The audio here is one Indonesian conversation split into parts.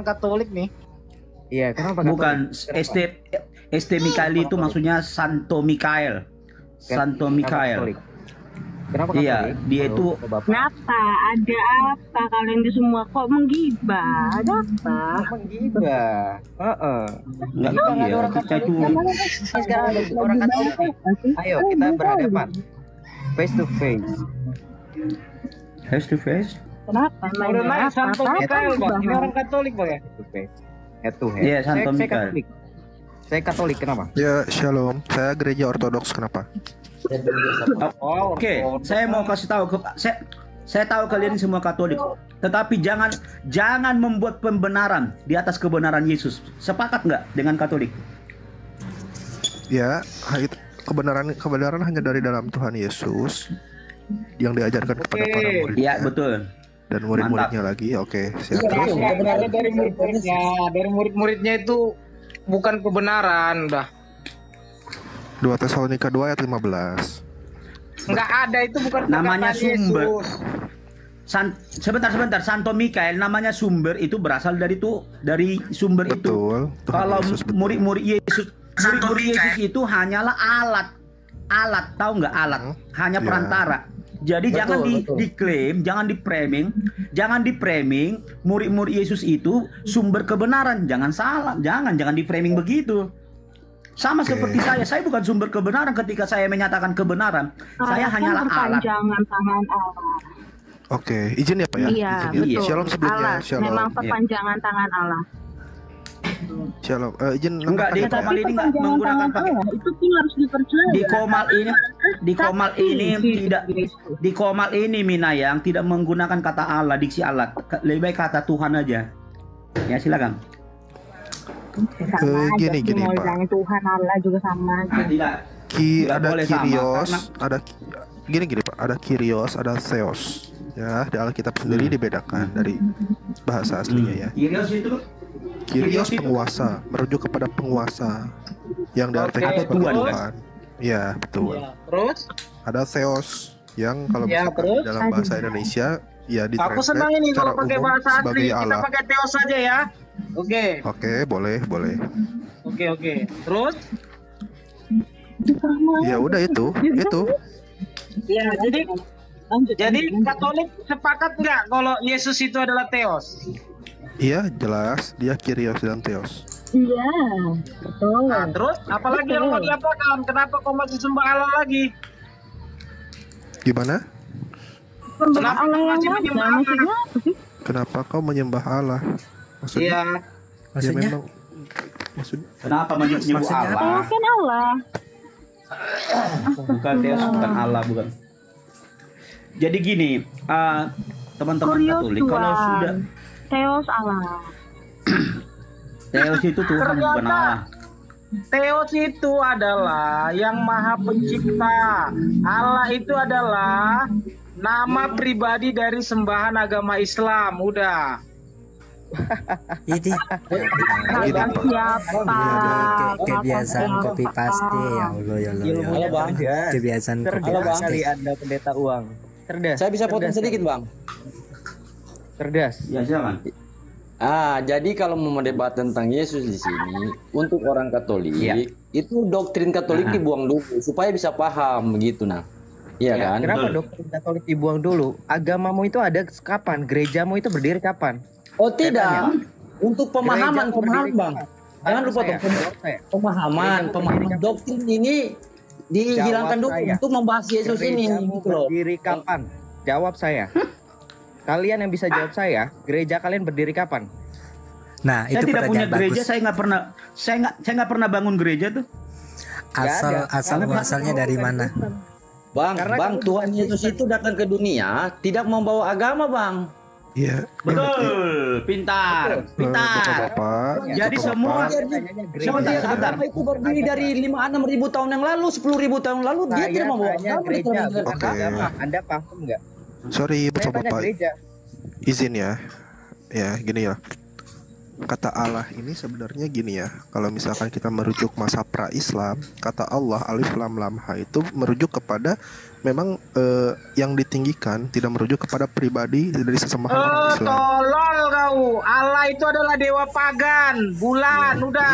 orang Katolik nih. Iya, kenapa Bukan Katolik? ST Mikael itu maksudnya Santo Mikael. Santo Mikael. Kenapa Katolik? Iya, dia itu Kenapa? Ada apa kalian itu semua kok menggibah? Ada apa? Menggibah. enggak iya, kita itu Ini sekarang ada orang Katolik nih. Ayo kita berhadapan. Face to face. face to face. Kenapa? Udah naik Santo Mikael, Bang. Ini orang Katolik, Bang ya? Face to face. Head to head. Iya, Santo Saya Mikael. Katolik. Saya Katolik, kenapa? Ya, shalom. Saya gereja Ortodoks, kenapa? Oh, Oke, saya mau kasih tahu saya tahu kalian semua Katolik, tetapi jangan membuat pembenaran di atas kebenaran Yesus. Sepakat nggak dengan Katolik? Ya, kebenaran hanya dari dalam Tuhan Yesus yang diajarkan kepada para muridnya. Iya, betul. Dan murid-muridnya lagi. Oke, siap. Terus Kebenaran dari murid-muridnya, dari murid-muridnya itu bukan kebenaran, udah. 2 Tesalonika 2 ayat 15. Nggak ada, itu bukan Namanya perkataan sumber. Yesus. Sebentar, Santo Mikael namanya sumber itu berasal dari sumber itu. Betul. Tuhan Kalau Yesus, betul. murid-murid Yesus itu hanyalah alat, tahu nggak alat? Hanya Ya. perantara. Jadi jangan diklaim, jangan di-framing murid-murid Yesus itu sumber kebenaran. Jangan salah, jangan di-framing begitu. Sama seperti saya bukan sumber kebenaran ketika saya menyatakan kebenaran. Saya hanyalah alat. Perpanjangan tangan Allah. Oke, izin ya Pak ya. Iya, Izin ya. betul. Shalom sebelumnya. Allah, Shalom. memang perpanjangan tangan Allah. Shalom. Izin Enggak, di nambahkan, Pak, komal ya? ini enggak menggunakan pakai. Itu pun harus dipercaya. Di komal ini Minayang tidak menggunakan kata Allah, diksi alat. Lebih baik kata Tuhan aja. Ya, silakan. Sama aja Gini, sih, mau Pak. bilangin Tuhan Allah juga sama aja. Tidak. Nggak Ada boleh sama, Kyrios, karena- ada gini Pak, ada Kyrios, ada Theos. Ya, di Alkitab sendiri dibedakan dari bahasa aslinya ya. Kyrios itu Kyrios penguasa, merujuk kepada penguasa yang diartikan Oke, sebagai Tuhan. Tuhan. Ya, betul. Ya, terus Ada Theos yang kalau Ya, misalkan terus? dalam bahasa Indonesia ya aku ditranslate senang ini secara kalau pakai umum bahasa asli. sebagai Kita Allah. pakai Theos saja ya. Oke. Oke, boleh. Oke. Terus? Ya udah itu. Ya, jadi Katolik sepakat nggak kalau Yesus itu adalah Theos? Iya, jelas dia Kyrios dan Theos. Iya, betul. Nah, terus apalagi yang mau diapakan? Kenapa kau masih sembah Allah lagi? Gimana? Sembah Kenapa Allah yang masih mana? menyembah Maksudnya apa sih? Kenapa kau menyembah Allah? Maksudnya? Iya. Ya memang maksudnya kenapa menyebut Allah? Theos kan Allah. Bukan Theos, bukan Allah, bukan. Jadi gini, teman-teman Kurios Katolik kalau Tuhan. sudah Theos Allah. Theos itu Tuhan bukan Allah. Theos itu adalah yang maha pencipta. Allah itu adalah nama pribadi dari sembahan agama Islam. Udah. Ini Kalian siapa? kebiasaan copy paste ya Allah ya Allah. Ya Halo Bang. kebiasaan copy Halo Bang. paste. Anda pendeta uang. Cerdas. Saya bisa potong sedikit Bang. Cerdas. Ya, silakan. Jadi kalau mau mendebat tentang Yesus di sini, untuk orang Katolik, Iya. itu doktrin Katolik dibuang dulu supaya bisa paham begitu nah. Iya Ya, kan? kenapa Betul. doktrin Katolik dibuang dulu? Agamamu itu ada kapan? Gerejamu itu berdiri kapan? Oh tidak. Untuk pemahaman Gerejamu berdiri Bang. kapan? Jangan lupa Jawab tuh saya. pemahaman doktrin ini dihilangkan Jawab dulu saya. untuk membahas Yesus ini Gerejamu gitu loh. berdiri kapan? Jawab saya. Kalian yang bisa jawab saya, gereja kalian berdiri kapan? Nah, Saya itu tidak punya pertanyaan gereja, bagus. saya nggak pernah bangun gereja tuh. Nggak ada. Asal Karena muasalnya dari mana? Bang, Karena Bang, kamu Tuhan bukan Yesus Kristen. itu datang ke dunia tidak membawa agama, Bang. Iya. Betul, pintar. Bapak-bapak. Jadi semua sebentar. Agama itu berdiri dari 5-6 ribu tahun yang lalu, 10 ribu tahun lalu dia tidak membawa agama. gereja, Dia bukan Oke. agama. Anda paham nggak? Sorry Saya tanya Bapak-bapak. gereja. Izin ya. Ya, gini ya. Kata Allah ini sebenarnya gini ya. Kalau misalkan kita merujuk masa pra-Islam, kata Allah alif lam lam ha itu merujuk kepada memang yang ditinggikan, tidak merujuk kepada pribadi dari sesembahan orang Islam. Tolol. kau. Allah itu adalah dewa pagan, bulan, Iya, udah.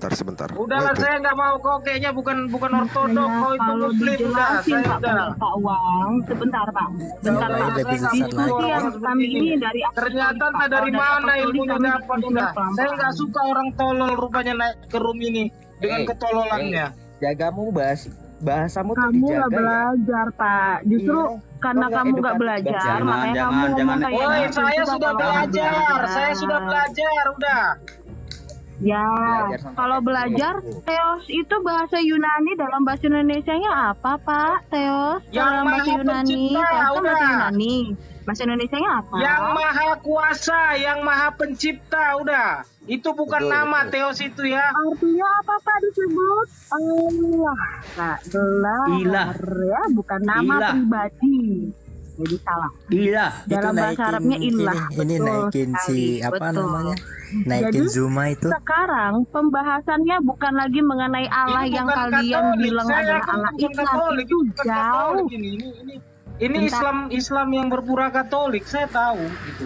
sebentar. Udahlah, Wait. saya nggak mau, kau kayaknya bukan ortodok, Nah, kau itu kalau muslim, udah. dijelasin Saya Pak, udah. Pak Wang, sebentar Pak. Bentar Udah, Pak. Udah saya nggak bisa butuh Diskusi orang yang seperti kami ini. ini dari Ternyata Pak. entah dari Kalau mana Katolik ilmunya kami dapat, diskusi udah. pelan-pelan. Saya nggak suka orang tolol rupanya naik ke room ini dengan ketololannya. Jagamu bahasamu tuh Kamu nggak dijaga ya. belajar Pak. Justru Iya. karena Kok nggak kamu nggak edukatif belajar, belajar? makanya Jangan, kamu ngomong jangan. kayak Woi, gitu, saya Pak, sudah kalau kamu belajar, saya sudah belajar, udah. Ya, Belajar sampai kalau SD. belajar, Theos itu bahasa Yunani dalam bahasa Indonesianya apa, Pak? Theos Yang dalam bahasa Maha Yunani, Pencipta, Theos kan bahasa udah. Yunani. Bahasa Indonesianya apa? Yang maha kuasa, yang maha pencipta, udah. Itu bukan Betul, nama betul. Theos itu ya. Artinya apa Pak disebut? Allah, Kak, gelar Ilah. ya, bukan nama Ilah. pribadi. Jadi salah. Iya. Dalam bahasa Arabnya ilah. ini Betul naikin si sekali, apa betul. namanya? Naikin Jadi, Zuma itu. Sekarang pembahasannya bukan lagi mengenai Allah Ini yang bukan kalian Katolik. bilang Saya adalah kan Allah bukan Islam, Katolik, itu bukan jauh. Katolik ini Bentar. Islam yang berpura Katolik, saya tahu gitu.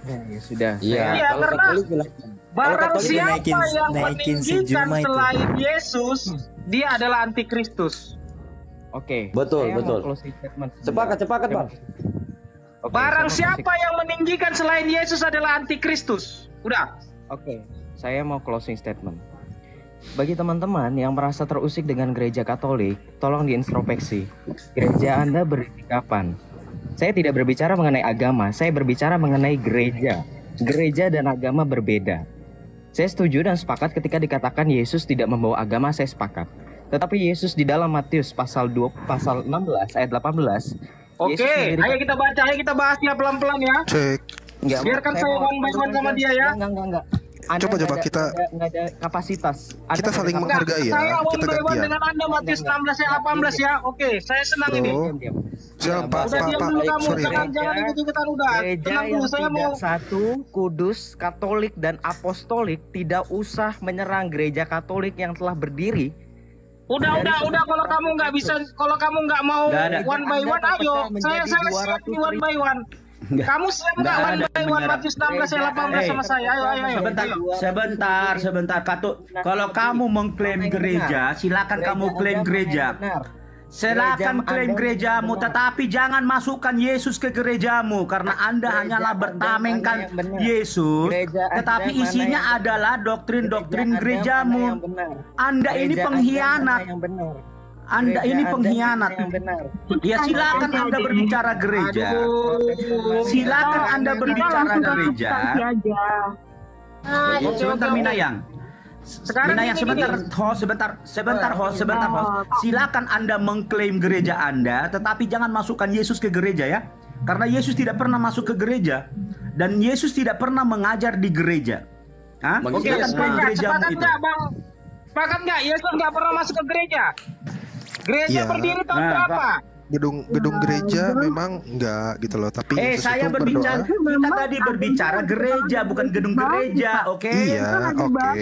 Ya sudah. Iya, Iya, kalau karena Katolik silahkan. Barang Katolik siapa naikin- yang naikin si meninggikan Juma itu. selain Yesus, dia adalah antikristus. Oke. Betul, saya mau betul. closing statement sebentar. Sepakat, Bang. Oke, Barang saya mau siapa yang meninggikan selain Yesus adalah antikristus. Udah. Oke, saya mau closing statement. Bagi teman-teman yang merasa terusik dengan gereja Katolik, tolong diintrospeksi. Gereja Anda berdiri kapan? Saya tidak berbicara mengenai agama, saya berbicara mengenai gereja. Gereja dan agama berbeda. Saya setuju dan sepakat ketika dikatakan Yesus tidak membawa agama, saya sepakat. Tetapi Yesus di dalam Matius pasal 16 ayat 18. Oke, Yesus sendiri- ayo kita baca, ayo kita bahas ya pelan-pelan ya. Cek. Enggak, Biarkan saya one by one sama dia ya. Enggak. Anda Coba, nggak ada- kita- nggak ada kapasitas. Anda Kita nggak saling ada menghargai ya. Saya one Kita by one gantian. dengan Anda Matius 16 ayat 18 ya. Oke, saya senang ini. Bro. Diam. Siapa, Ya, Udah diam dulu kamu, sorry. jangan ikut-ikutan udah. Gereja Tenang yang dulu, saya tidak mau. satu, kudus, katolik, dan apostolik tidak usah menyerang gereja Katolik yang telah berdiri. Udah, kalau kamu nggak bisa, kalau kamu nggak mau Nggak ada. one by one, Anda ayo. terpecah Saya menjadi siap ini one 200.000. by one. Nggak. Kamu siap nggak Nggak one ada by one menyerang. Matius 16 ayat 18 sama saya? Ayo. Sebentar. Kalau kamu mengklaim gereja, silakan kamu klaim gereja. Silakan klaim gerejamu, tetapi jangan masukkan Yesus ke gerejamu karena Anda hanyalah bertamengkan Yesus, tetapi isinya adalah doktrin-doktrin gerejamu. Anda ini pengkhianat. Anda ini pengkhianat. Ya silakan Anda berbicara gereja. Silakan Anda berbicara gereja. aja. Sebentar Minayang. Sekarang Minayang ini sebentar, gini. host, sebentar host. Silakan Anda mengklaim gereja Anda, tetapi jangan masukkan Yesus ke gereja ya. Karena Yesus tidak pernah masuk ke gereja dan Yesus tidak pernah mengajar di gereja. Hah? Bang, Oke, Silakan klaim gerejamu sepakat itu. nggak Bang? Sepakat nggak? Yesus nggak pernah masuk ke gereja. Gereja Iya. berdiri tahun Nah, berapa? Gedung gereja memang enggak gitu loh, tapi Yesus Saya itu berbicara, berdoa. kita tadi berbicara gereja, bukan gedung gereja, oke? Iya, oke.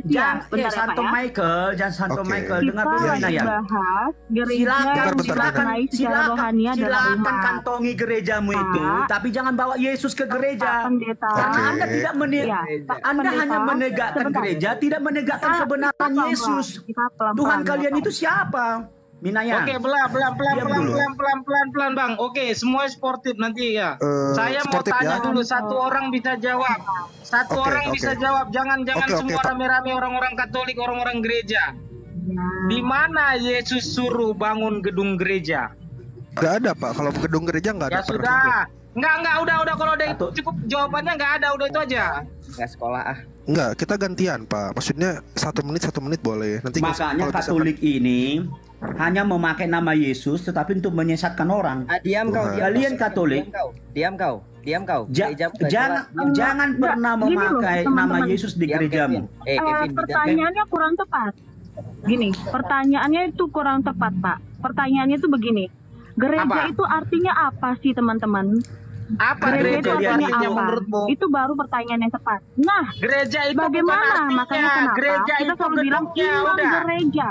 Jangan Santo Michael, jangan Santo Oke. Michael, dengar Kita dulu lagi Minayang. bahas gereja Silakan, yang Bentar, dimaknai secara rohani adalah silakan umat. kantongi gerejamu itu, Pak. tapi jangan bawa Yesus ke gereja. Pak Pendeta. Karena Oke. Anda tidak Ya, Pak Anda Pendeta, hanya menegakkan sebentar. gereja, tidak menegakkan Kita kebenaran pelan-pelan. Yesus. Kita pelan-pelan, Tuhan kalian Bapak. itu siapa? Minayang. Oke, pelan Bang. Oke, semua sportif nanti ya. Saya mau Sportif tanya ya. dulu, satu orang bisa jawab. Satu Oke, orang oke. bisa jawab. Jangan Oke, semua Pak. rame-rame orang-orang Katolik, orang-orang gereja. Di mana Yesus suruh bangun gedung gereja? Nggak ada Pak, kalau gedung gereja nggak Ya ada pernah. sudah. Enggak, udah kalau udah Satu. cukup jawabannya nggak ada, udah itu aja. Nggak sekolah ah. Nggak, kita gantian Pak. Maksudnya 1 menit boleh. Nanti Makanya kalau misalkan- Katolik ini hanya memakai nama Yesus tetapi untuk menyesatkan orang. Diam kau. Tuhan. Kalian Katolik. Diam kau. Gerejamu nggak Jangan jelas. jangan pernah Gini loh, memakai nama teman-teman. Yesus di Diam, gerejamu. Kevin. Kevin, Pertanyaannya kurang tepat. Gini, pertanyaannya itu kurang tepat, Pak. Pertanyaannya itu begini. Gereja Apa? itu artinya apa sih, teman-teman? Apa Gereja gereja itu itu artinya artinya apa? menurutmu? Itu baru pertanyaan yang tepat. Nah, Gereja itu bukan bagaimana? artinya. Makanya kenapa Gereja kita itu selalu bilang gedungnya, iman udah. gereja.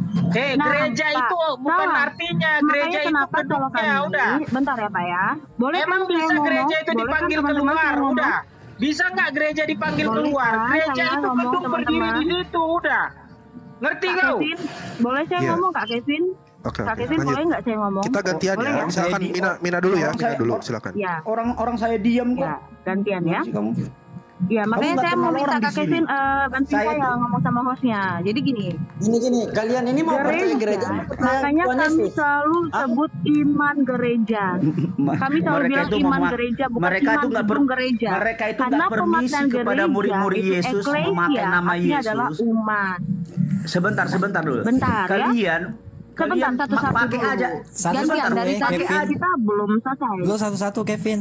Nah, gereja Pak, itu bukan salah. artinya, Makanya gereja itu kenapa kalau gedungnya, kami, udah. bentar ya Pak ya. Boleh Emang kan saya bisa ngomong? gereja itu Boleh kan dipanggil teman-teman keluar, saya ngomong? udah. Bisa nggak gereja dipanggil Boleh keluar? kan Gereja saya itu ngomong, gedung berdiri teman-teman? di situ, udah. Ngerti Kak kau? Kevin, boleh saya Iya. ngomong Kak Kevin? Oke, Kak oke, Kevin lanjut. boleh nggak saya ngomong? Kita gantian Boleh ya. nggak? Silakan Saya Mina dulu ya. Orang Mina saya- dulu, silakan. Ya, Orang saya diam kok. ya, gantian ya. Gimana sih kamu? Ya, makanya nggak saya kenal mau minta orang di Kak sini. Kevin bantuin Saya saya tuh- ngomong sama hostnya. Jadi gini, Gini, kalian ini mau percaya gereja? gereja, makanya kami selalu sebut iman gereja. Kami selalu Mereka bilang itu iman mema- gereja, bukan mereka iman itu nggak gedung gereja. mereka itu Karena nggak permisi pemaknaan kepada gereja murid-murid itu Yesus eklesia, memakai nama artinya adalah Yesus. umat. Sebentar dulu. Bentar, ya. Kalian Sebentar, satu-satu pakai dulu. aja. Satu-satu, Gantian dari weh, tadi Kevin. kita belum selesai. Lu satu-satu Kevin.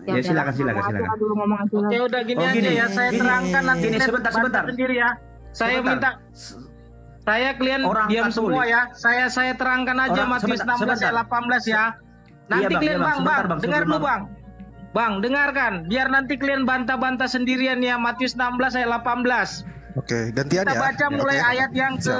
Ya silakan. Ngomong aja dulu, ngomong aja. Oke, udah gini Oh, aja gini, ya. Saya gini. terangkan nanti Gini, Net sebentar. baca sendiri ya. Saya Sebentar. minta kalian Orang diam Katolik. semua ya. Saya terangkan aja Matius 16 ayat 18 ya. Nanti Bang, kalian iya, Bang. bang, Sebentar, Bang, dengar sebelum dulu Bang. bang. Bang, dengarkan. Biar nanti kalian bantah-bantah sendirian ya. Matius 16 ayat 18. Oke, gantian Kita ya. baca mulai Oke. ayat yang Siap.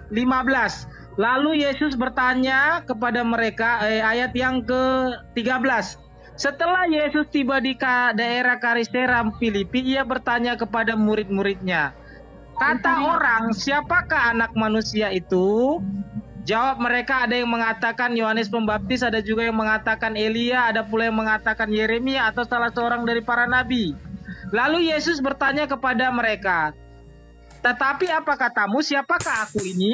ke-15. Lalu Yesus bertanya kepada mereka, ayat yang ke-13. Setelah Yesus tiba di daerah Karisera Filipi, ia bertanya kepada murid-muridnya, kata orang, siapakah anak manusia itu? Jawab mereka, ada yang mengatakan Yohanes Pembaptis, ada juga yang mengatakan Elia, ada pula yang mengatakan Yeremia atau salah seorang dari para nabi. Lalu Yesus bertanya kepada mereka, tetapi apa katamu, siapakah aku ini?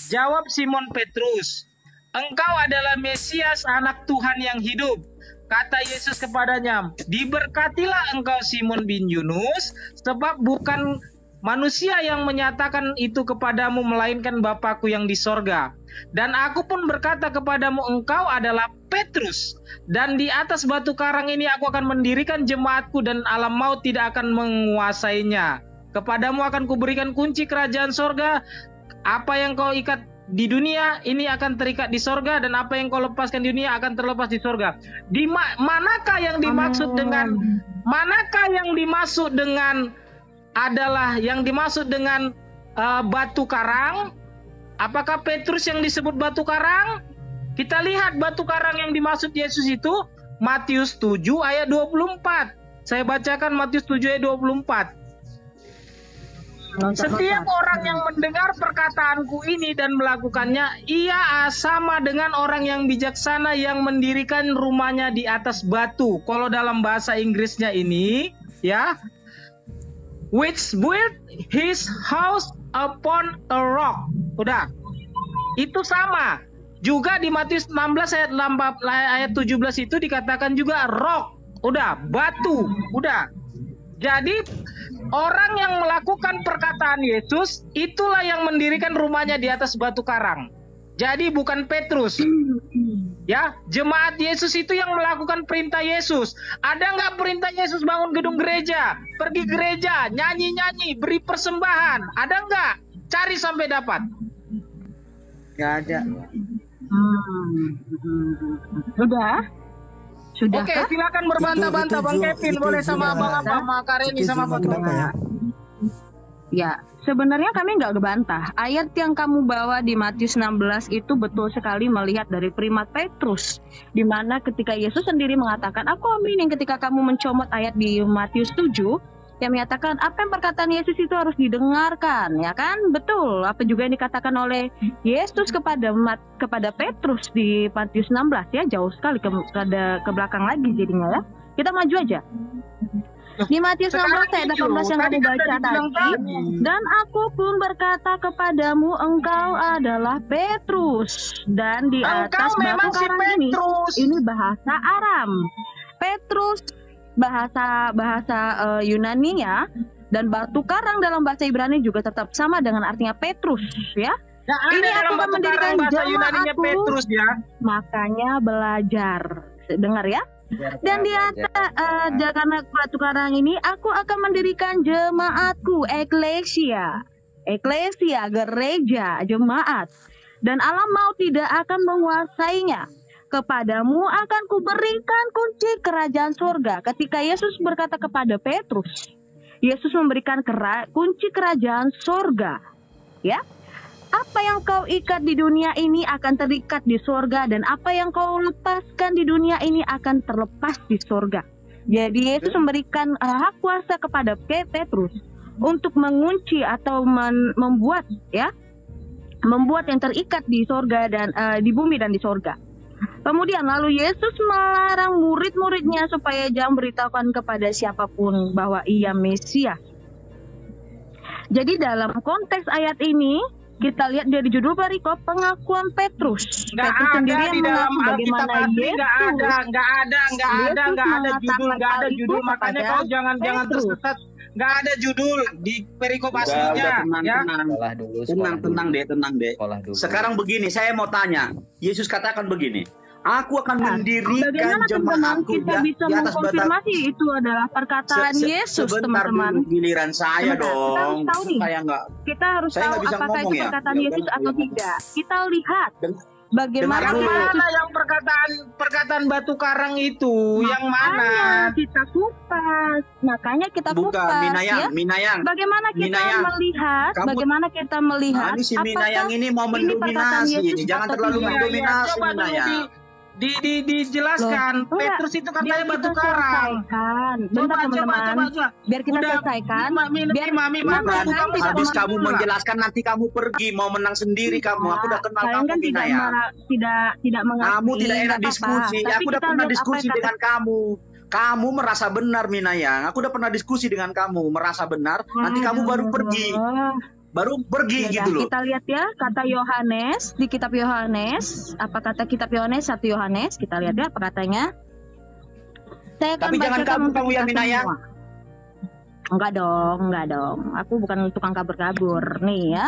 Jawab Simon Petrus, engkau adalah Mesias, anak Tuhan yang hidup. Kata Yesus kepadanya, diberkatilah engkau Simon bin Yunus, sebab bukan manusia yang menyatakan itu kepadamu, melainkan Bapakku yang di sorga. Dan aku pun berkata kepadamu, engkau adalah Petrus, dan di atas batu karang ini aku akan mendirikan jemaatku, dan alam maut tidak akan menguasainya. Kepadamu akan kuberikan kunci kerajaan sorga. Apa yang kau ikat di dunia ini akan terikat di sorga, dan apa yang kau lepaskan di dunia akan terlepas di sorga. Manakah yang dimaksud dengan adalah yang dimaksud dengan batu karang? Apakah Petrus yang disebut batu karang? Kita lihat batu karang yang dimaksud Yesus itu Matius 7 ayat 24. Saya bacakan Matius 7 ayat 24. Setiap orang yang mendengar perkataanku ini dan melakukannya, ia sama dengan orang yang bijaksana yang mendirikan rumahnya di atas batu. Kalau dalam bahasa Inggrisnya ini, ya, which built his house upon a rock. Udah, itu sama. Juga di Matius 16 ayat 17 itu dikatakan juga rock. Udah, batu. Udah. Jadi orang yang melakukan perkataan Yesus itulah yang mendirikan rumahnya di atas batu karang. Jadi bukan Petrus. Ya, jemaat Yesus itu yang melakukan perintah Yesus. Ada nggak perintah Yesus bangun gedung gereja, pergi gereja, nyanyi-nyanyi, beri persembahan? Ada nggak? Cari sampai dapat. Nggak ada. Sudah Oke, kah? silakan berbantah-bantah Bang Kevin, boleh sama Abang apa, sama Kareni sama Bang. Kenapa ya? Ya, sebenarnya kami nggak ngebantah. Ayat yang kamu bawa di Matius 16 itu betul sekali melihat dari primat Petrus. Di mana ketika Yesus sendiri mengatakan, aku amin, yang ketika kamu mencomot ayat di Matius 7, yang menyatakan apa yang perkataan Yesus itu harus didengarkan, ya kan? Betul. Apa juga yang dikatakan oleh Yesus kepada Petrus di Matius 16 ya, jauh sekali ke belakang lagi jadinya ya. Kita maju aja. Di Matius 16 ayat 18 yang kamu baca tadi, dan aku pun berkata kepadamu, engkau adalah Petrus, dan di atas batu karang ini bahasa Aram. Petrus bahasa Yunani ya, dan batu karang dalam bahasa Ibrani juga tetap sama dengan artinya Petrus ya. Ini aku akan mendirikan jemaatku, Petrus ya. makanya belajar, dengar ya. Dan di atas karena batu karang ini aku akan mendirikan jemaatku, eklesia, gereja, jemaat, dan alam maut tidak akan menguasainya. Kepadamu akan kuberikan kunci kerajaan surga. Ketika Yesus berkata kepada Petrus, Yesus memberikan kunci kerajaan surga. Ya, Apa yang kau ikat di dunia ini akan terikat di sorga, dan apa yang kau lepaskan di dunia ini akan terlepas di sorga. Jadi Yesus memberikan hak kuasa kepada Petrus untuk mengunci atau membuat yang terikat di sorga dan di bumi dan di sorga. Kemudian lalu Yesus melarang murid-muridnya supaya jangan beritahukan kepada siapapun bahwa ia Mesias. Jadi dalam konteks ayat ini kita lihat dari judul perikop pengakuan Petrus. Nggak Petrus ada sendiri di yang dalam mengaku Alkitab bagaimana asli, Yesus. nggak ada judul, makanya kau jangan Petrus. tersesat. Nggak ada judul di perikop aslinya, ya. Sekolah dulu, Tenang deh. Sekolah dulu. Sekarang begini, saya mau tanya. Yesus katakan begini, aku akan mendirikan Bagaimana teman-teman jemaatku kita bisa di atas batu. mengkonfirmasi itu adalah perkataan Yesus, Sebentar teman-teman. dulu, giliran saya Sebentar, dong. kita harus tahu nih. Saya nggak. Kita harus Saya tahu nggak bisa apakah ngomong itu ya. perkataan Ya Yesus udah, atau ngomong. tidak. Kita lihat Den- bagaimana dengar dulu. Yesus. Mana yang perkataan batu karang itu? Yang mana? Kita kupas. Makanya kita Bukan, kupas, ya. Minayang. Bagaimana kita Minayang, melihat? kamu- Bagaimana kita melihat? Ini si Minayang apakah ini mau ini perkataan mendominasi Yesus ini. Jangan atau terlalu tidak? mendominasi Coba dulu Minayang. dijelaskan. Loh, Petrus itu katanya biar batu kita karang. selesaikan. Bentar teman-teman. Biar kita selesaikan. Biar Mami, Bukan, tidak Habis mau- kamu menjelaskan nanti kamu pergi mau menang sendiri kamu. Aku udah kenal Kalian kamu kan tidak Minayang. tidak mengerti. Kamu tidak enak nggak apa-apa. diskusi. Tapi Aku udah kita pernah lihat apa diskusi yang dengan kamu. Kamu merasa benar Minayang. Aku udah pernah diskusi dengan kamu, merasa benar. Nanti kamu baru pergi. Baru pergi Yaudah, gitu loh. kita lihat ya kata Yohanes di kitab Yohanes. Apa kata kitab Yohanes 1 Yohanes? Kita lihat ya apa katanya. Saya akan Tapi jangan bacakan untuk kabur kamu ya, kita Minayang. semua. Enggak dong. Aku bukan tukang kabur-kabur nih ya.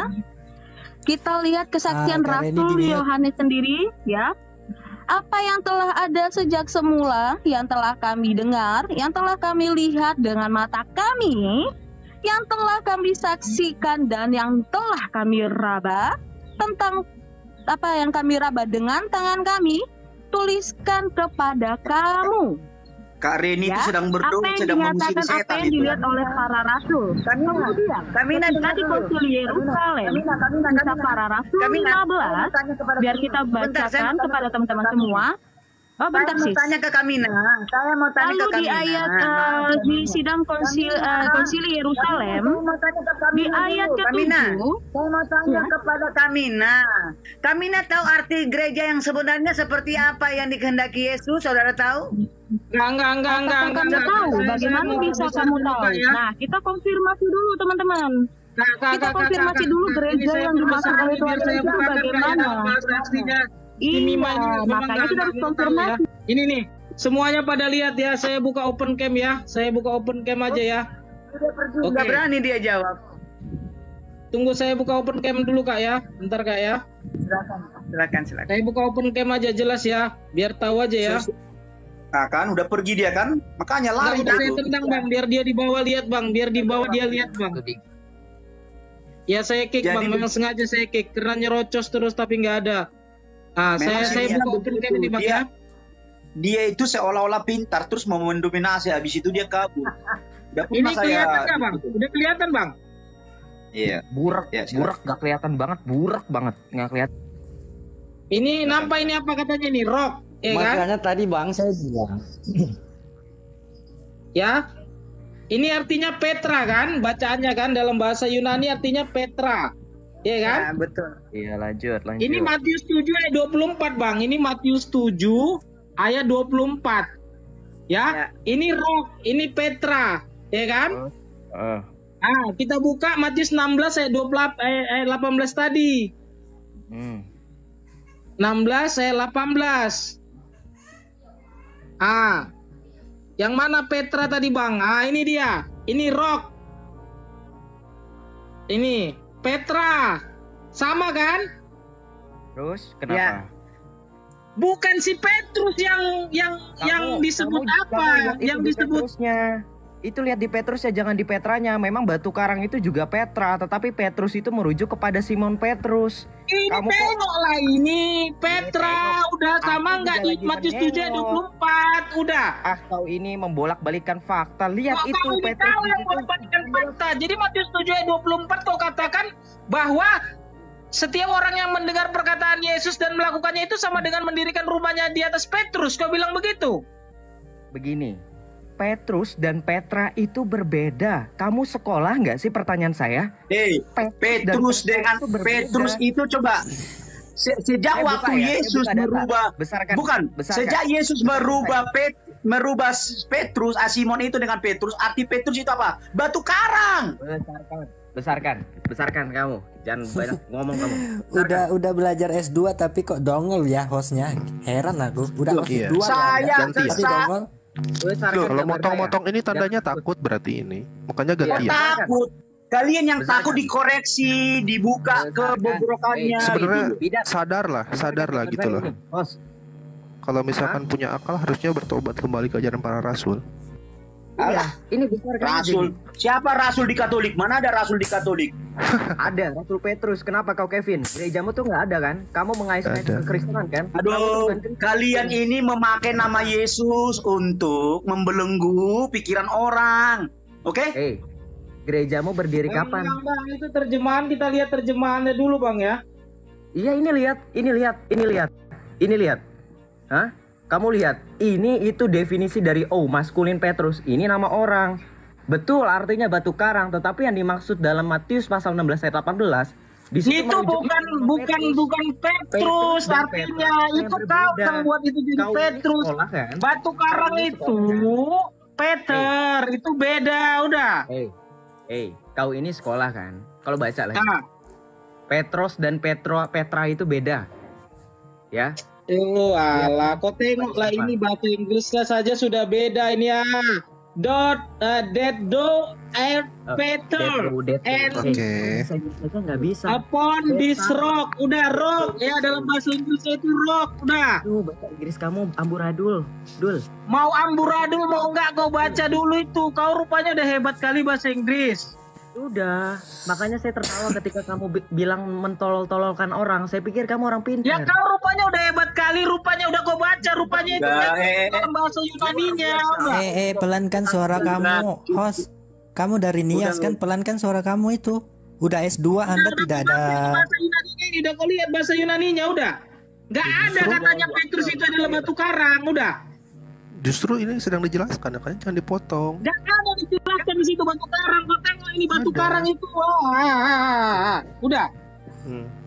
Kita lihat kesaksian kalian ini Rasul gini ya. Yohanes sendiri ya. Apa yang telah ada sejak semula, yang telah kami dengar, yang telah kami lihat dengan mata kami, yang telah kami saksikan dan yang telah kami raba, tentang apa yang kami raba dengan tangan kami, tuliskan kepada kamu. Kak Reni itu Ya, sedang apa berdoa, yang sedang mengusir dinyatakan, apa setan yang itu. dilihat oleh para rasul. Kemudian ketika di konsili Yerusalem, kisah para rasul 15, biar kita bacakan kepada teman-teman semua. Oh, bentar sis. Tanya ke Kamina. Saya mau tanya Lalu ke di Kamina. ayat di sidang konsili Yerusalem, di ayat Kamina. ke-7, Saya mau tanya kepada Kamina. Kamina tahu arti gereja yang sebenarnya seperti apa yang dikehendaki Yesus? Saudara tahu? Enggak. apakah kamu tahu? Bagaimana bisa kamu tahu? Nah, kita konfirmasi dulu teman-teman. Kita konfirmasi dulu gereja yang dimaksud oleh Tuhan itu bagaimana. Iya, makanya kita harus konfirmasi. Ini nih, semuanya pada lihat ya. Saya buka open cam ya. Saya buka open cam aja ya. Dia pergi, Oke. nggak berani dia jawab. Tunggu saya buka open cam dulu Kak ya. Bentar Kak ya. Silakan. Saya buka open cam aja jelas ya. Biar tahu aja ya. Nah kan, udah pergi dia kan? Makanya lari Udah saya dia tuh. tendang Bang, biar dia dibawa lihat Bang. Biar dibawa dia lihat Bang. Ya saya kick Jadi Bang, memang sengaja saya kick karena nyerocos terus tapi nggak ada. Ah, Memang saya dia buka open cam ini Bang ya. Dia itu seolah-olah pintar terus mau mendominasi, habis itu dia kabur. Udah Ini pernah saya kelihatan nggak Bang? Udah kelihatan Bang? Iya. Burak, Ya, silakan. burak gak kelihatan banget, burak banget, nggak kelihatan. Ini nampak ini apa katanya ini? Rock, ya kan? Makanya tadi Bang saya bilang. Ya. Ini artinya Petra kan? Bacaannya kan dalam bahasa Yunani artinya Petra. Ya kan? Ya, betul. Iya lanjut. Ini Matius 7 ayat 24 Bang. Ini Matius 7 ayat 24. Ya. Ini Rock, ini Petra. Ya kan? Ah, kita buka Matius 16 ayat 18 tadi. 16 ayat 18. Ah. Yang mana Petra tadi Bang? Ah, ini dia. Ini Rock. Ini Petra. Sama kan? Terus kenapa? Ya. Bukan si Petrus yang disebut apa? Yang disebut Petrusnya. Itu lihat di Petrusnya, jangan di Petranya. Memang batu karang itu juga Petra, tetapi Petrus itu merujuk kepada Simon Petrus. ini Kamu tengok lah ini Petra. tengok. Udah Aku sama nggak juga di lagi Matius 7 ayat menengok. 24? Udah. Kau ini membolak-balikan fakta. Lihat Kok itu kamu ini Petrus tahu di yang situ. berbandingkan fakta. Jadi Matius 7 ayat 24 kau katakan bahwa Setiap orang yang mendengar perkataan Yesus dan melakukannya itu sama dengan mendirikan rumahnya di atas Petrus. Kau bilang begitu? Begini, Petrus dan Petra itu berbeda. Kamu sekolah nggak sih, pertanyaan saya? Petrus dengan Petrus itu coba sejak waktu Yesus merubah, sejak Yesus merubah Petrus, Simon itu dengan Petrus, arti Petrus itu apa? Batu karang. Besarkan kamu. Jangan banyak ngomong kamu. Udah belajar S2 tapi kok dongol ya hostnya. Heran aku. Udah S2 tapi dongol. Kalau motong-motong ini tandanya takut berarti ini. Makanya ganti ya. Takut. Kalian yang takut dikoreksi, dibuka kebobrokannya. Sebenarnya sadar lah gitu loh. Kalau misalkan punya akal harusnya bertobat kembali ke ajaran para rasul. Alah, ini besar kan? Rasul. Siapa rasul di Katolik? Mana ada rasul di Katolik? Ada, Rasul Petrus. Kenapa kau Kevin? Gerejamu tuh nggak ada kan? Kamu mengais-ngais kekristenan kan? Aduh, kalian ini memakai nama Yesus untuk membelenggu pikiran orang. Oke? Gerejamu berdiri kapan? Bang, itu terjemahan, kita lihat terjemahannya dulu Bang ya. Iya, ini lihat. Hah? Kamu lihat, ini itu definisi dari maskulin Petrus. Ini nama orang. Betul, artinya batu karang, tetapi yang dimaksud dalam Matius pasal 16 ayat 18 di situ itu bukan Petrus artinya. Itu kau yang buat itu jadi Petrus. Kan? Batu karang itu Peter, itu beda udah. Kau ini sekolah kan? Kalau baca lagi. Petrus dan Petra itu beda. Ya. Alah, kau tengoklah ini bahasa Inggrisnya saja sudah beda ini ya. Peter nggak bisa. Upon this rock, udah rock ya, dalam bahasa Inggrisnya itu rock udah. Bahasa Inggris kamu amburadul, Dul. Mau amburadul mau nggak kau baca dulu itu. Kau rupanya udah hebat kali bahasa Inggris. Udah, makanya saya tertawa ketika kamu bilang mentolol-tololkan orang. Saya pikir kamu orang pintar. Ya kau rupanya udah hebat kali, rupanya udah kau baca, rupanya itu dalam bahasa Yunaninya. Pelankan suara kamu, host. Kamu dari Nias kan, pelankan suara kamu itu. Udah S2 Anda tidak ada. Bahasa Yunaninya ini udah kau lihat bahasa Yunaninya udah. Nggak ada katanya Petrus itu adalah batu karang, udah. Justru ini sedang dijelaskan, makanya jangan dipotong. Jangan ada dijelaskan di situ batu karang. Kau tengok ini batu karang itu. Udah.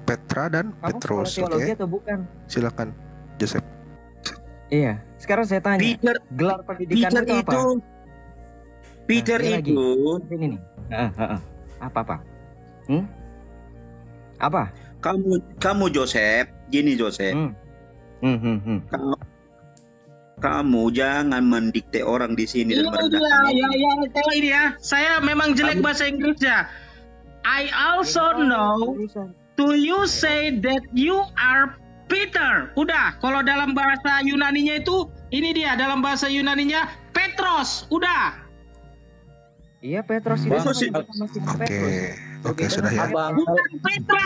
Petra dan Petrus, oke? Atau bukan? Silakan, Joseph. Iya. Sekarang saya tanya. Gelar pendidikan Peter itu apa? Peter itu. Ini nih. Apa? Apa? Kamu Joseph. Gini Joseph. Kamu jangan mendikte orang di sini dan merendahkan. Kalau ini ya, saya memang jelek bahasa Inggris ya. I also know to you say that you are Peter. Udah, kalau dalam bahasa Yunaninya itu, ini dia dalam bahasa Yunaninya Petros. Udah. Iya, Petros itu masih Oke, sudah ya. Bukan Petra.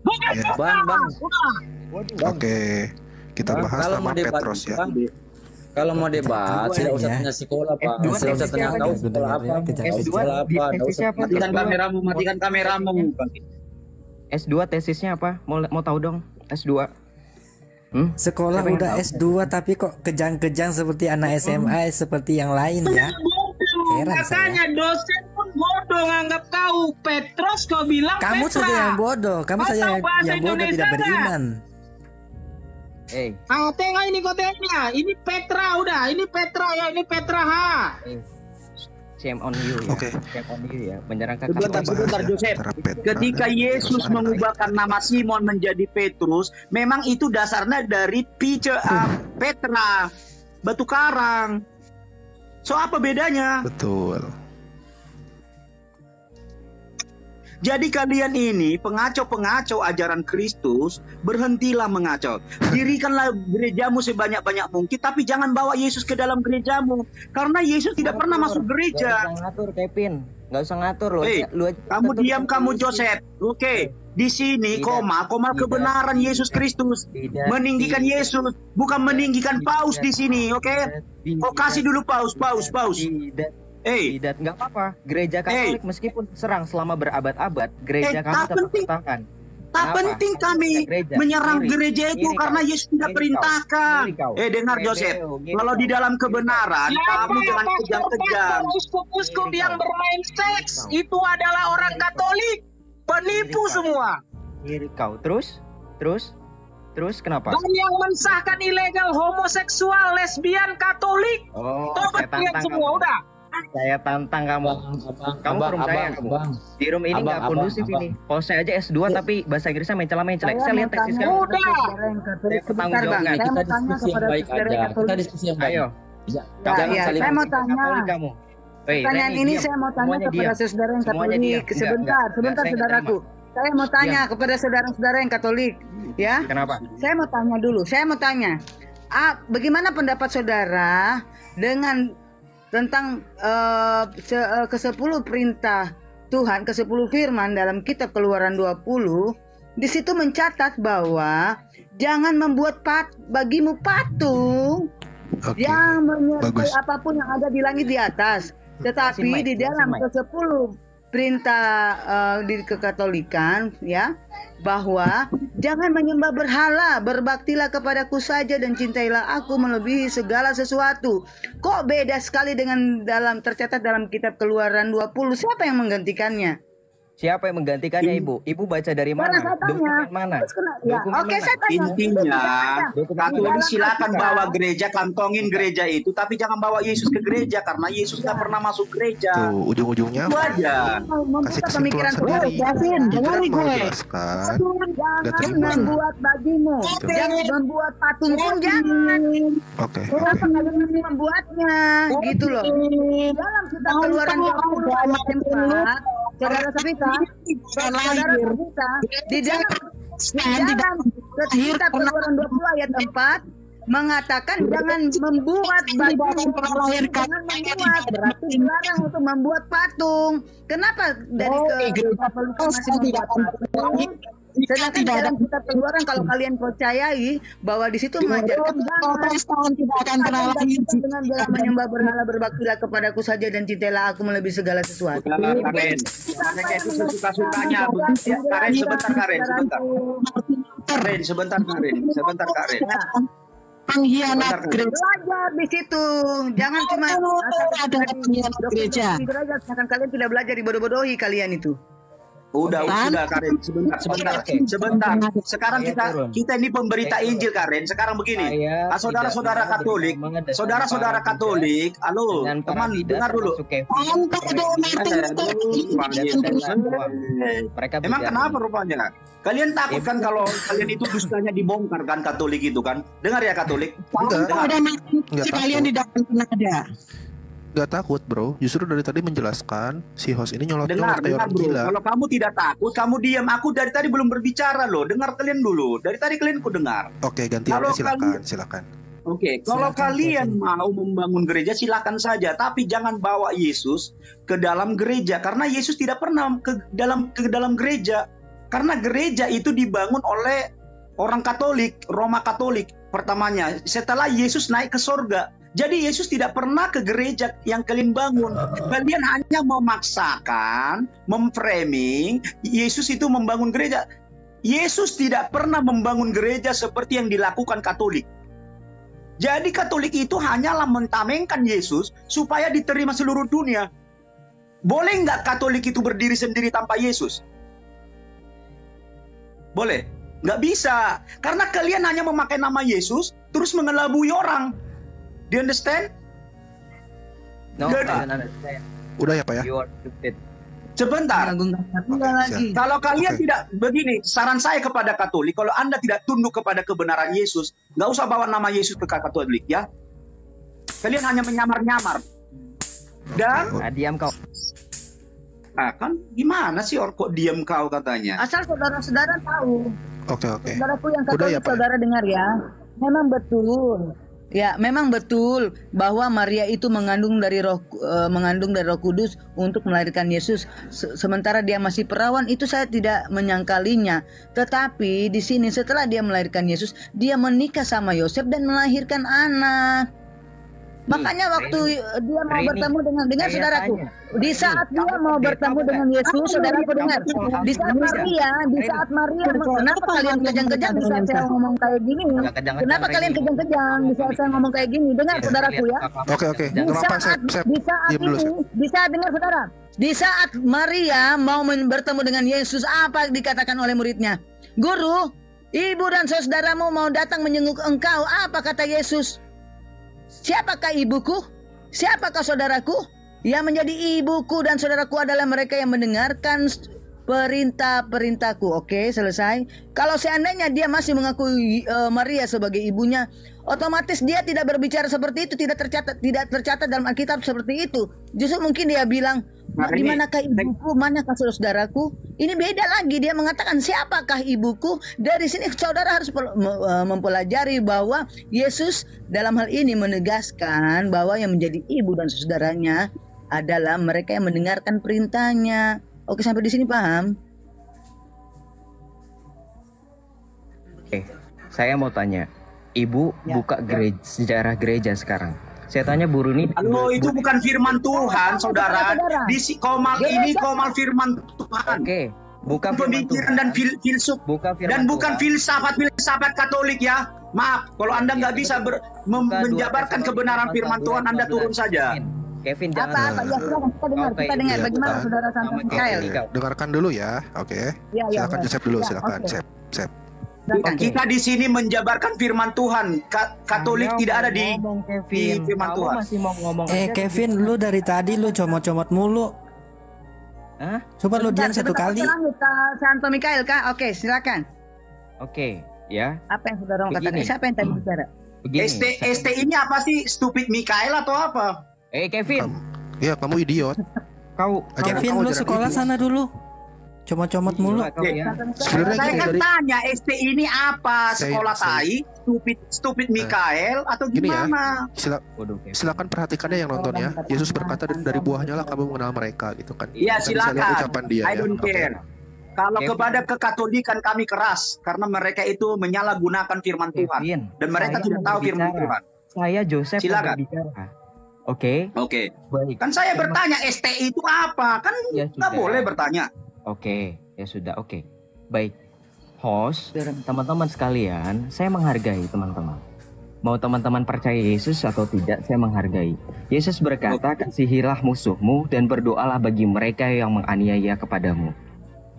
Bukan Petra. Oke. Kita bahas nama Petrus ya. Kalau mau debat, tidak usah tanya sekolah Pak. Tidak usah tanya tahu sekolah apa. Matikan kameramu. S2 tesisnya apa? Mau tahu dong? S2. Sekolah udah S2 tapi kok kejang-kejang seperti anak SMA seperti yang lain ya. Heran Makanya saya. dosen pun bodoh nganggap kau Petrus, kau bilang Kamu Petra. saja yang bodoh. Kamu saja yang bodoh, tidak beriman. Tengok ini kotanya. Ini Petra udah. Ini Petra ya. Ini Petra H. Shame on you ya. Shame on you ya. Menyerangkan Sebentar Joseph. Ketika Yesus mengubahkan nama Simon menjadi Petrus, memang itu dasarnya dari Petra, batu karang. So apa bedanya? Betul. Jadi kalian ini pengacau-pengacau ajaran Kristus, berhentilah mengacau. Dirikanlah gerejamu sebanyak-banyak mungkin, tapi jangan bawa Yesus ke dalam gerejamu. Karena Yesus tidak pernah masuk gereja. Gak usah ngatur, Kevin. Gak usah ngatur loh. Kamu diam, kamu Joseph. Oke. Di sini koma kebenaran Yesus Kristus. Meninggikan Yesus, bukan meninggikan Paus di sini, oke? Kau kasih dulu Paus. Tidak, nggak apa-apa. Gereja Katolik meskipun serang selama berabad-abad, gereja kami tetap bertahan. Tak Kenapa? penting kami Gereja. menyerang Iri. gereja itu Iri karena kau. Yesus tidak Iri perintahkan. kau. Iri kau. Dengar Rebel, Joseph, gini kalau kau. di dalam kebenaran kamu jangan kejam-kejam. Uskup-uskup Iri yang kau. bermain seks Iri kau. itu adalah orang Katolik, penipu Iri kau. semua. Iri kau. Terus kenapa? Dan yang mensahkan ilegal homoseksual, lesbian, Katolik, Oh, tobat saya kalian tantang semua kamu. udah. Saya tantang kamu. Kamu ke room saya kamu. Di room ini nggak kondusif ini. Kalau saya aja S2 tapi bahasa Inggrisnya mencela-mencela. Saya lihat tekstis kamu. Udah. Saya bertanggung jawab nggak? Kita diskusi yang baik aja. Kita diskusi yang baik. Ayo. Jangan ya, saling. saya mau tanya. Katolik kamu. Hei, Pertanyaan Reni, ini diam. saya mau tanya Semuanya kepada diam. saudara yang Semuanya Katolik. diam. Sebentar, Enggak, sebentar saya nggak saudaraku. Saya mau tanya kepada saudara-saudara yang Katolik, ya. Kenapa? Saya mau tanya dulu. Saya mau tanya, bagaimana pendapat saudara dengan tentang ke-10 perintah Tuhan, ke-10 firman dalam kitab Keluaran 20, di situ mencatat bahwa jangan membuat bagimu patung Oke. yang menyerupai Bagus. apapun yang ada di langit di atas. Tetapi di dalam ke-10 perintah di kekatolikan, ya, bahwa jangan menyembah berhala, berbaktilah kepadaku saja dan cintailah aku melebihi segala sesuatu. Kok beda sekali dengan tercatat dalam kitab Keluaran 20? Siapa yang menggantikannya? Siapa yang menggantikannya, Ibu? Ibu baca dari Karena mana? saya tanya. Dokumen mana? Ya, Dokumen oke, mana? saya tanya. Intinya, Katolik silakan Alkitab. bawa gereja, kantongin gereja itu, tapi jangan bawa Yesus ke gereja karena Yesus nggak pernah masuk gereja. Tuh, ujung-ujungnya Itu aja. kasih Membuka kesimpulan pemikiran sendiri. Gavin, Gibran mau jelaskan. Nggak jangan terima. membuat bagimu, jangan membuat patung pun jangan. Oke, Kenapa kalian masih membuatnya? Gitu loh. Dalam kitab Keluaran 20 ayat 4, saudara Sapita, di dalam kitab Keluaran 20 ayat 4 mengatakan jangan membuat bagimu, jangan membuat, berarti dilarang untuk membuat patung. Kenapa dari Katolik masih membuat patung? Sedangkan dalam kitab Keluaran kalau kalian percayai bahwa di situ mengajarkan dengan bela menyembah berhala, berbaktilah kepadaku saja dan cintailah aku melebihi segala sesuatu. Karen, mereka itu suka-sukanya. Karen, sebentar Karen. Pengkhianat gereja. Belajar di situ. Jangan cuma ada pengkhianat gereja. Sedangkan kalian tidak belajar, dibodoh-bodohi kalian itu. Udah Karen, sebentar. Sekarang kita ini pemberita Injil Karen. Sekarang begini, saudara-saudara Katolik, saudara-saudara Katolik, halo teman, dengar dulu. Emang kenapa rupanya? Kalian takut kan kalau kalian itu dustanya dibongkar kan Katolik itu kan? Dengar ya Katolik. Nggak takut. Gak takut bro, justru dari tadi menjelaskan si host ini nyolot-nyolot kayak orang bro. gila. Kalau kamu tidak takut, kamu diam. Aku dari tadi belum berbicara loh. Dengar kalian dulu. Dari tadi kalian ku dengar. Oke, gantian silakan. Oke, kalau kalian mau membangun gereja silakan saja, tapi jangan bawa Yesus ke dalam gereja karena Yesus tidak pernah ke dalam gereja. Karena gereja itu dibangun oleh orang Katolik, Roma Katolik pertamanya. Setelah Yesus naik ke sorga. Jadi Yesus tidak pernah ke gereja yang kalian bangun. Kalian hanya memaksakan, memframing Yesus itu membangun gereja. Yesus tidak pernah membangun gereja seperti yang dilakukan Katolik. Jadi Katolik itu hanyalah mentamengkan Yesus supaya diterima seluruh dunia. Boleh nggak Katolik itu berdiri sendiri tanpa Yesus? Boleh? Nggak bisa. Karena kalian hanya memakai nama Yesus terus mengelabui orang. Do you understand? No, I don't understand. Udah ya Pak ya? You are stupid. Sebentar. Kalau kalian Oke. tidak begini, saran saya kepada Katolik, kalau Anda tidak tunduk kepada kebenaran Yesus, nggak usah bawa nama Yesus ke Katolik ya. Kalian hanya menyamar-nyamar. Dan Diam kau. kan gimana sih kok diam kau katanya? Asal saudara-saudara tahu. Oke. Saudaraku yang Udah Katolik, ya Pak. saudara dengar ya. Memang betul. Ya, memang betul bahwa Maria itu mengandung dari Roh Kudus untuk melahirkan Yesus. Sementara dia masih perawan, itu saya tidak menyangkalinya. Tetapi di sini setelah dia melahirkan Yesus, dia menikah sama Yosef dan melahirkan anak. Makanya waktu dia mau bertemu dengan saudaraku, di saat dia mau bertemu kamu dengan Yesus, saudaraku dengar, di saat Maria, kenapa kalian kejang-kejang di saat saya ngomong kayak gini? Kenapa kalian kejang-kejang di saat saya ngomong kayak gini? Dengar saudaraku ya. Oke. Di saat dengar saudara, di saat Maria mau bertemu dengan Yesus, apa dikatakan oleh muridnya? Guru, ibu dan saudaramu mau datang menjenguk engkau. Apa kata Yesus? Siapakah ibuku? Siapakah saudaraku? Yang menjadi ibuku dan saudaraku adalah mereka yang mendengarkan perintah-perintahku. Oke, selesai. Kalau seandainya dia masih mengakui Maria sebagai ibunya, otomatis dia tidak berbicara seperti itu, tidak tercatat dalam Alkitab seperti itu. Justru mungkin dia bilang, di manakah ibuku, manakah saudaraku? Ini beda lagi, dia mengatakan siapakah ibuku. Dari sini saudara harus mempelajari bahwa Yesus dalam hal ini menegaskan bahwa yang menjadi ibu dan saudaranya adalah mereka yang mendengarkan perintahnya. Oke, sampai di sini paham? Oke, saya mau tanya, Ibu buka sejarah gereja sekarang. Saya tanya Bu Runi. Halo, itu bukan firman Tuhan, saudara. Di komal ini komal firman Tuhan. Oke, buka pemikiran dan filsuf dan bukan filsafat Katolik ya. Maaf, kalau Anda nggak bisa menjabarkan kebenaran firman Tuhan, Anda turun saja. Kevin jangan. Ya, kita dengar bagaimana saudara Santo Mikael. Dengarkan dulu ya. Oke. Silakan Joseph dulu, silakan. Joseph. Kita di sini menjabarkan firman Tuhan. Katolik tidak ada di firman Tuhan. Masih mau ngomong Kevin, lu dari tadi lu comot-comot mulu. Hah? Coba lu diam satu kali. Santo Mikael Kak. Oke, silakan. Oke, ya. Apa yang saudara mau katakan? Siapa yang tadi bicara? ST ini apa sih? Stupid Mikael atau apa? Kevin. Iya, kamu idiot. Kevin, lu sekolah sana dulu. Comot-comot mulu. Saya kan tanya, ST ini apa? Sekolah tai? Stupid Mikael atau gimana? Silakan perhatikannya yang nonton ya. Yesus berkata, dari buahnya lah kamu mengenal mereka gitu kan. Iya, silakan. Ucapan dia, I don't care. Kalau kepada kekatolikan kami keras karena mereka itu menyalahgunakan firman Tuhan dan mereka tidak tahu firman Tuhan. Saya Joseph silakan. Oke. Baik. Kan saya bertanya STI itu apa? Kan nggak boleh bertanya. Oke, ya sudah. Oke. Baik. Host, teman-teman sekalian, saya menghargai teman-teman. Mau teman-teman percaya Yesus atau tidak, saya menghargai. Yesus berkata, kasihilah musuhmu dan berdoalah bagi mereka yang menganiaya kepadamu.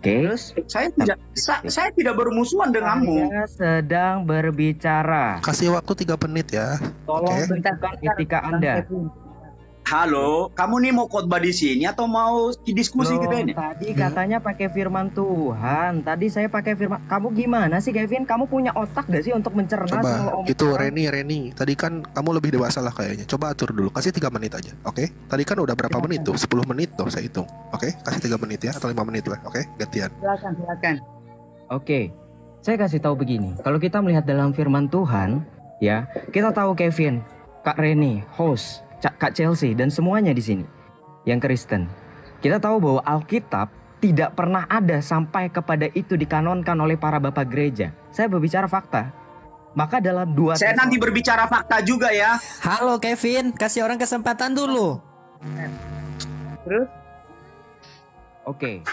Oke. Terus saya tidak bermusuhan denganmu. Saya sedang berbicara. Kasih waktu 3 menit ya. Tolong bentukkan etika Anda. Halo, kamu nih mau khotbah di sini atau mau diskusi kita ini? Tadi katanya pakai firman Tuhan. Tadi saya pakai firman. Kamu gimana sih, Kevin? Kamu punya otak gak sih untuk mencerna? Coba, itu Reni. Tadi kan kamu lebih dewasa lah kayaknya. Coba atur dulu. Kasih 3 menit aja. Oke? Tadi kan udah berapa menit tuh? 10 menit tuh saya hitung. Oke? Kasih 3 menit ya atau 5 menit lah. Oke? Gantian. Silakan. Oke. Saya kasih tahu begini. Kalau kita melihat dalam firman Tuhan, ya, kita tahu Kevin, Kak Reni, host, Kak Chelsea dan semuanya di sini yang Kristen. Kita tahu bahwa Alkitab tidak pernah ada sampai kepada itu dikanonkan oleh para bapak gereja. Saya berbicara fakta. Maka dalam 2 saya nanti berbicara fakta juga ya. Halo Kevin, kasih orang kesempatan dulu. Terus? Oke.